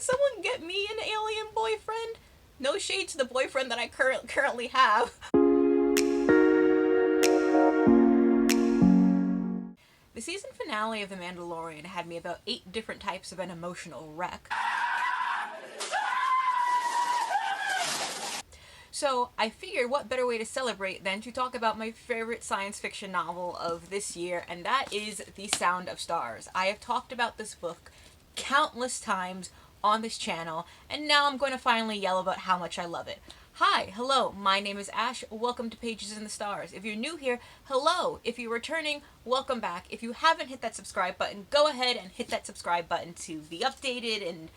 someone get me an alien boyfriend? No shade to the boyfriend that I currently have. The season finale of The Mandalorian had me about 8 different types of an emotional wreck. So I figured what better way to celebrate than to talk about my favorite science fiction novel of this year, and that is The Sound of Stars. I have talked about this book countless times on this channel, and now I'm going to finally yell about how much I love it. Hi, hello, my name is Ash, welcome to Pages in the Stars. If you're new here, hello. If you're returning, welcome back. If you haven't hit that subscribe button, go ahead and hit that subscribe button to be updated and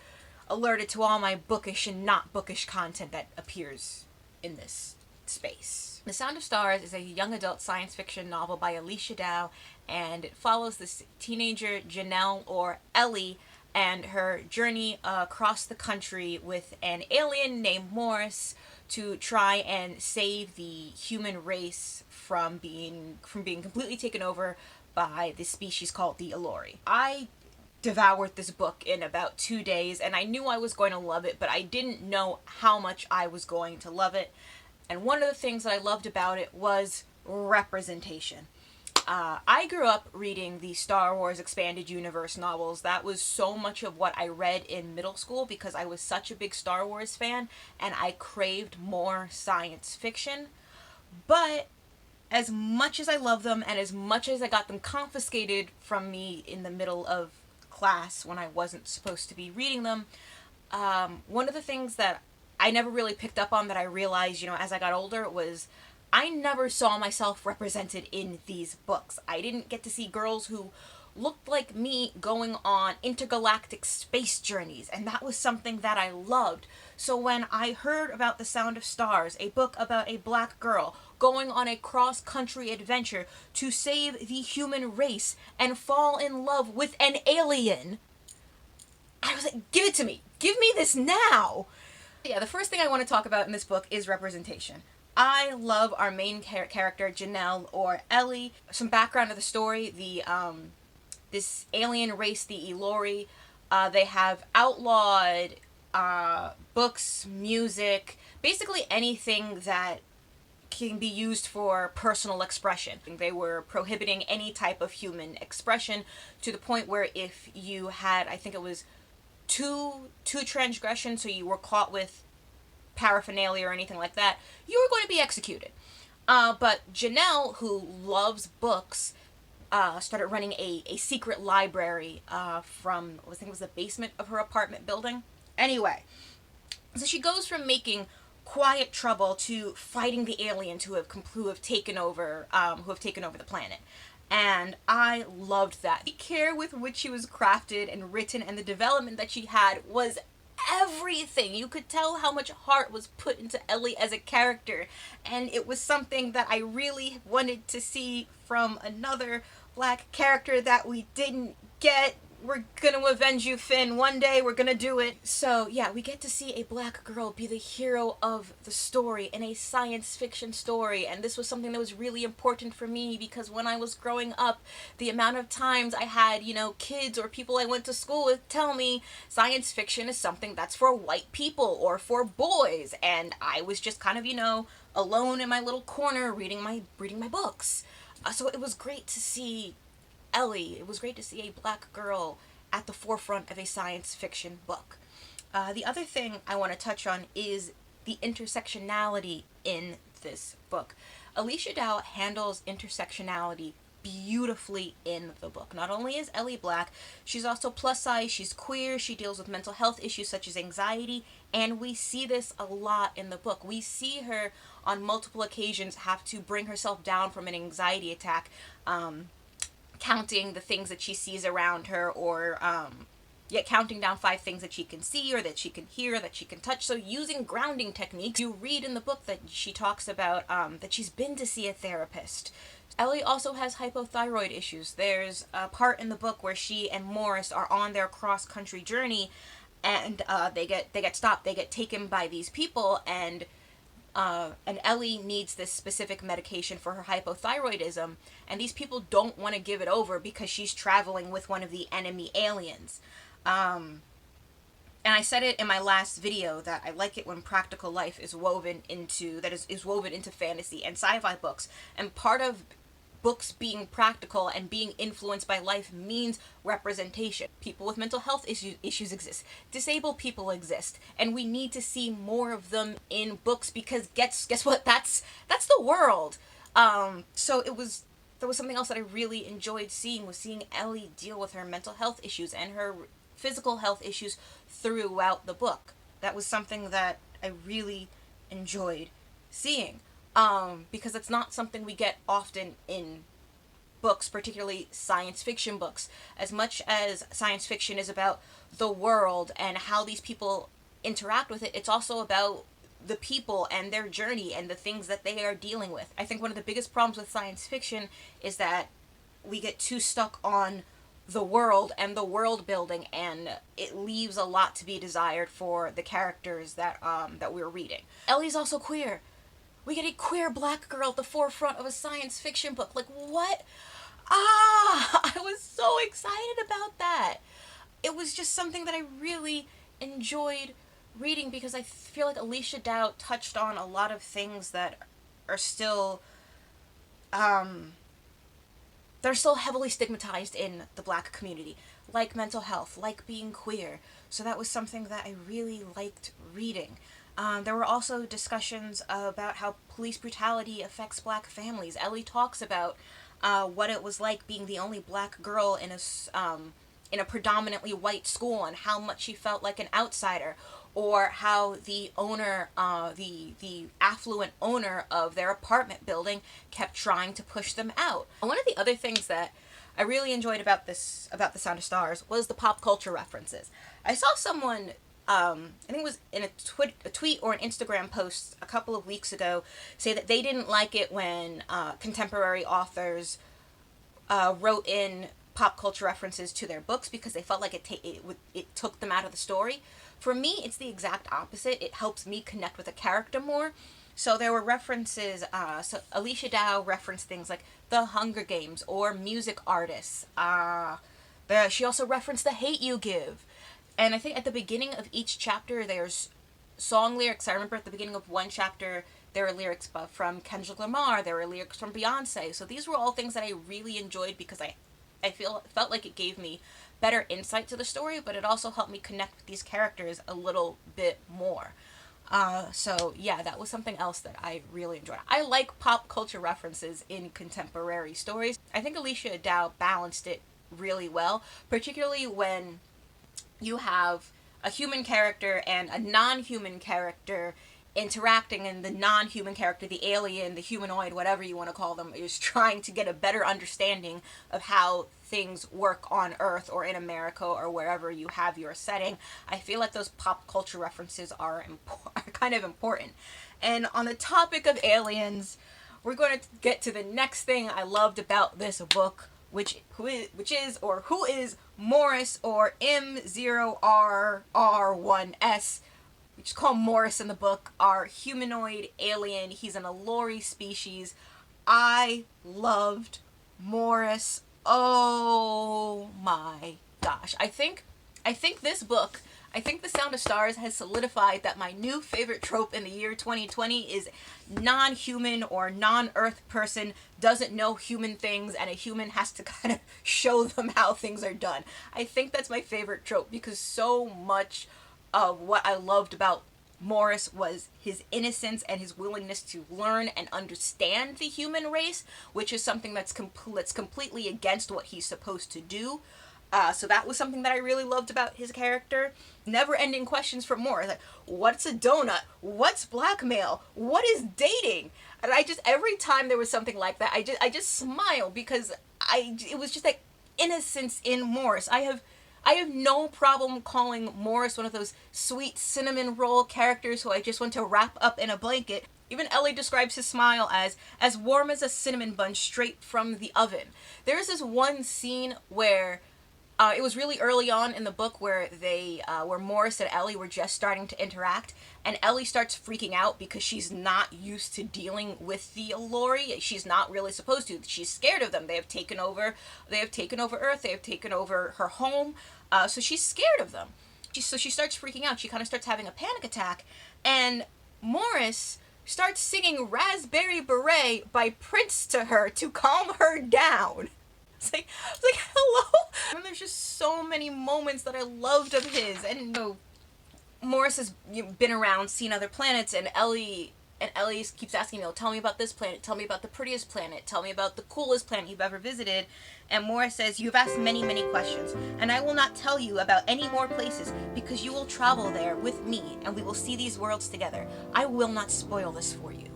alerted to all my bookish and not bookish content that appears in this space. The Sound of Stars is a young adult science fiction novel by Alechia Dow, and it follows this teenager Janelle, or Ellie, and her journey across the country with an alien named Morris to try and save the human race from being completely taken over by this species called the Ellie. I devoured this book in about 2 days, and I knew I was going to love it, but I didn't know how much I was going to love it. And one of the things that I loved about it was representation. I grew up reading the Star Wars Expanded Universe novels. That was so much of what I read in middle school because I was such a big Star Wars fan and I craved more science fiction. But as much as I love them and as much as I got them confiscated from me in the middle of class when I wasn't supposed to be reading them, one of the things that I never really picked up on that I realized, as I got older was I never saw myself represented in these books. I didn't get to see girls who looked like me going on intergalactic space journeys, and that was something that I loved. So when I heard about The Sound of Stars, a book about a black girl going on a cross-country adventure to save the human race and fall in love with an alien, I was like, give it to me. Give me this now. Yeah, the first thing I want to talk about in this book is representation. I love our main character, Janelle, or Ellie. Some background of the story, this alien race, the Ellie, they have outlawed books, music, basically anything that can be used for personal expression. They were prohibiting any type of human expression to the point where if you had, I think it was two transgressions, so you were caught with paraphernalia or anything like that, you were going to be executed. But Janelle, who loves books, started running a secret library from, I think it was the basement of her apartment building. Anyway, so she goes from making quiet trouble to fighting the aliens who have taken over the planet. And I loved that. The care with which she was crafted and written and the development that she had was everything. You could tell how much heart was put into Ellie as a character, and it was something that I really wanted to see from another black character that we didn't get. We're gonna avenge you, Finn. One day we're gonna do it. So yeah, we get to see a black girl be the hero of the story in a science fiction story, and this was something that was really important for me because when I was growing up, the amount of times I had, kids or people I went to school with tell me science fiction is something that's for white people or for boys, and I was just kind of, alone in my little corner reading my books. So it was great to see Ellie. It was great to see a black girl at the forefront of a science fiction book. The other thing I want to touch on is the intersectionality in this book. Alechia Dow handles intersectionality beautifully in the book. Not only is Ellie black, she's also plus size, she's queer, she deals with mental health issues such as anxiety, and we see this a lot in the book. We see her on multiple occasions have to bring herself down from an anxiety attack, counting the things that she sees around her, or counting down 5 things that she can see or that she can hear, that she can touch. So using grounding techniques. You read in the book that she talks about that she's been to see a therapist. Ellie also has hypothyroid issues. There's a part in the book where she and Morris are on their cross-country journey, and they get stopped. They get taken by these people, and Ellie needs this specific medication for her hypothyroidism, and these people don't want to give it over because she's traveling with one of the enemy aliens. And I said it in my last video that I like it when practical life is woven into, is woven into fantasy and sci-fi books. And part of books being practical and being influenced by life means representation. People with mental health issues exist. Disabled people exist. And we need to see more of them in books because guess what? That's the world. So there was something else that I really enjoyed seeing, was seeing Ellie deal with her mental health issues and her physical health issues throughout the book. That was something that I really enjoyed seeing. Because it's not something we get often in books, particularly science fiction books. As much as science fiction is about the world and how these people interact with it, it's also about the people and their journey and the things that they are dealing with. I think one of the biggest problems with science fiction is that we get too stuck on the world and the world building, and it leaves a lot to be desired for the characters that we're reading. Ellie's also queer. We get a queer black girl at the forefront of a science fiction book. Like, what? I was so excited about that. It was just something that I really enjoyed reading because I feel like Alechia Dow touched on a lot of things that are still, they're still heavily stigmatized in the black community, like mental health, like being queer. So that was something that I really liked reading. There were also discussions about how police brutality affects black families. Ellie talks about what it was like being the only black girl in a predominantly white school and how much she felt like an outsider, or how the owner, the affluent owner of their apartment building kept trying to push them out. And one of the other things that I really enjoyed about The Sound of Stars was the pop culture references. I saw someone, I think it was in a tweet or an Instagram post a couple of weeks ago, say that they didn't like it when contemporary authors wrote in pop culture references to their books because they felt like it took them out of the story. For me, it's the exact opposite. It helps me connect with a character more. So there were references, so Alechia Dow referenced things like The Hunger Games or music artists. She also referenced The Hate You Give. And I think at the beginning of each chapter, there's song lyrics. I remember at the beginning of one chapter, there were lyrics from Kendrick Lamar. There were lyrics from Beyonce. So these were all things that I really enjoyed because I felt like it gave me better insight to the story, but it also helped me connect with these characters a little bit more. So yeah, that was something else that I really enjoyed. I like pop culture references in contemporary stories. I think Alechia Dow balanced it really well, particularly when you have a human character and a non-human character interacting, and the non-human character, the alien, the humanoid, whatever you want to call them, is trying to get a better understanding of how things work on Earth or in America or wherever you have your setting. I feel like those pop culture references are kind of important. And on the topic of aliens, we're going to get to the next thing I loved about this book, who is Morris, or M0RR1S. We just call him Morris in the book, our humanoid alien. He's an Allori species. I loved Morris. Oh my gosh. I think this book, I think The Sound of Stars has solidified that my new favorite trope in the year 2020 is non-human or non-Earth person doesn't know human things, and a human has to kind of show them how things are done. I think that's my favorite trope because so much of what I loved about Morris was his innocence and his willingness to learn and understand the human race, which is something that's completely against what he's supposed to do. So that was something that I really loved about his character. Never-ending questions from Morris, like, what's a donut? What's blackmail? What is dating? And every time there was something like that, I just smile because it was just like innocence in Morris. I have no problem calling Morris one of those sweet cinnamon roll characters who I just want to wrap up in a blanket. Even Ellie describes his smile as warm as a cinnamon bun straight from the oven. There's this one scene where it was really early on in the book where where Morris and Ellie were just starting to interact, and Ellie starts freaking out because she's not used to dealing with the Allori. She's not really supposed to. She's scared of them. They have taken over Earth. They have taken over her home. So she's scared of them. So she starts freaking out. She kind of starts having a panic attack, and Morris starts singing Raspberry Beret by Prince to her to calm her down. It's like, hello? And there's just so many moments that I loved of his. And so Morris has been around, seen other planets, and Ellie keeps asking, tell me about this planet, tell me about the prettiest planet, tell me about the coolest planet you've ever visited. And Morris says, you've asked many, many questions, and I will not tell you about any more places because you will travel there with me, and we will see these worlds together. I will not spoil this for you.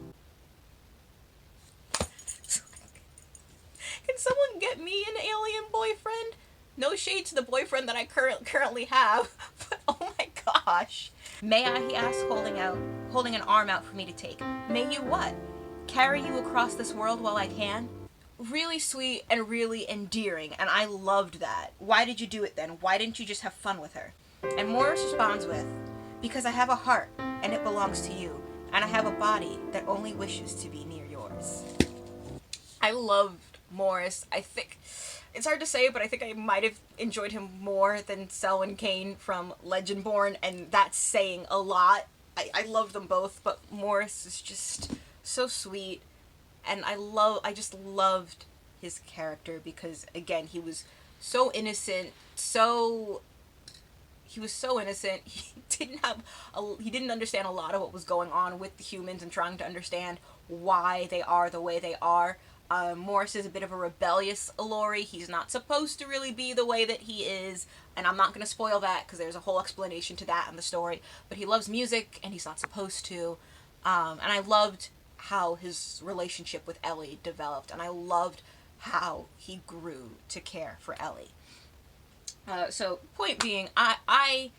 Can someone get me an alien boyfriend? No shade to the boyfriend that I currently have, but oh my gosh. May I, he asks, holding an arm out for me to take. May you what? Carry you across this world while I can? Really sweet and really endearing, and I loved that. Why did you do it then? Why didn't you just have fun with her? And Morris responds with, because I have a heart, and it belongs to you, and I have a body that only wishes to be near yours. I loved Morris. I think it's hard to say, but I think I might have enjoyed him more than Selwyn Kane from Legendborn, and that's saying a lot. I love them both, but Morris is just so sweet, and I just loved his character because, again, he was so innocent, he didn't understand a lot of what was going on with the humans and trying to understand why they are the way they are. Morris is a bit of a rebellious Elori. He's not supposed to really be the way that he is, and I'm not going to spoil that because there's a whole explanation to that in the story, but he loves music and he's not supposed to, and I loved how his relationship with Ellie developed, and I loved how he grew to care for Ellie. So point being, I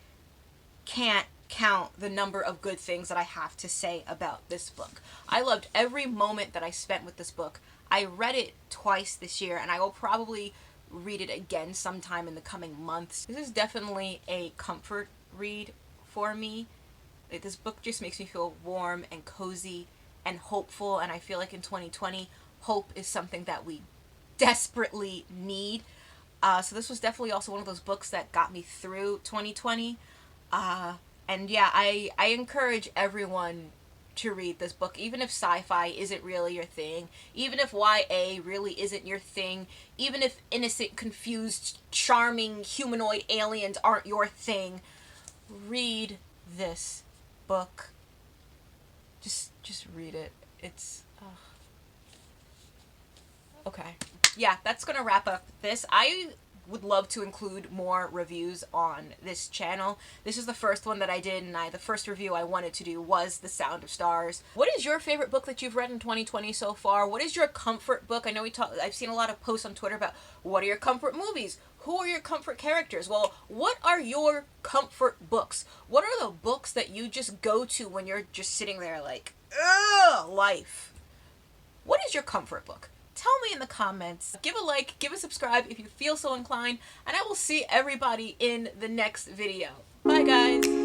can't count the number of good things that I have to say about this book. I loved every moment that I spent with this book. I read it twice this year, and I will probably read it again sometime in the coming months. This is definitely a comfort read for me. This book just makes me feel warm and cozy and hopeful, and I feel like in 2020, hope is something that we desperately need. So this was definitely also one of those books that got me through 2020. And yeah, I encourage everyone to read this book, even if sci-fi isn't really your thing, even if YA really isn't your thing, even if innocent, confused, charming, humanoid aliens aren't your thing. Read this book. Just read it. It's okay. Yeah, that's gonna wrap up this. I would love to include more reviews on this channel. This is the first one that I did, and the first review I wanted to do was The Sound of Stars. What is your favorite book that you've read in 2020 so far? What is your comfort book? I know I've seen a lot of posts on Twitter about what are your comfort movies? Who are your comfort characters? Well, what are your comfort books? What are the books that you just go to when you're just sitting there like, ugh, life? What is your comfort book? Tell me in the comments. Give a like, give a subscribe if you feel so inclined, and I will see everybody in the next video. Bye, guys.